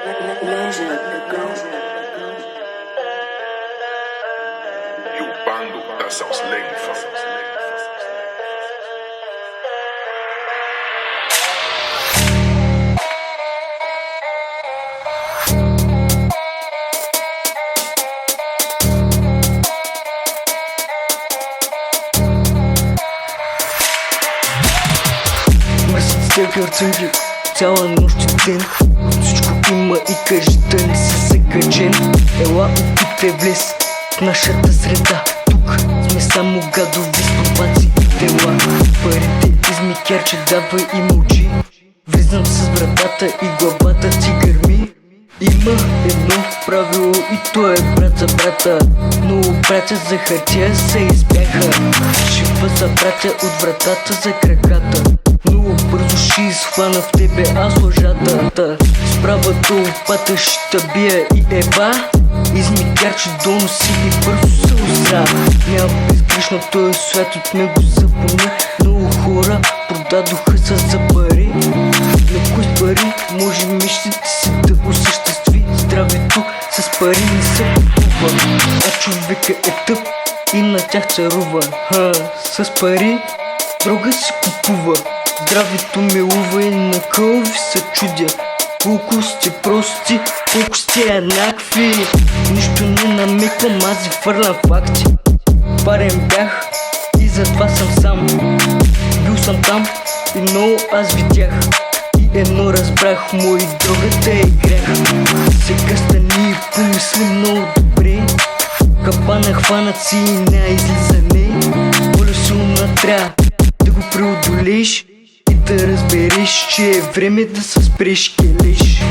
Yo, Bando, that sounds lame, fam. Мърсите кърцунги, цяла нощ и ден. Всичко има и кажи да не си закачен. Ела опитай влез в нашата среда. Тук сме само гадови стопаци и тела. Парите измикерче, давай и мълчи. Влизам с вратата и главата ти гърми. Има едно правило и то е брат за брата. Много братя за хартия се избяха. Шива за братя от вратата за краката. Много бързо ще изхвана в тебе аз лъжата. Справа до лопата ще бия и еба. Измикярче доноси и бързо се озра. Няма безгрешно този свят, от него запомня. Много хора продадоха се за пари. На кой с пари може мечтите си да осъществи? Здравето с пари не се купува, а човека е тъп и на тях царува. С пари дрога се купува. Здравето милува и на кълви се чудя. Колко сте прости, колко сте еднакви. Нищо не намеквам, аз ви фърлям факти. Парен бях и затова съм сам. Бил съм там и много аз видях. И едно разбрах, мои другата е грях. Сега стани и помисли много добре. Капана хванат си и не излизане. Моля силно трябва да го преодолееш и да разбереш, че е време да се спреш келеш.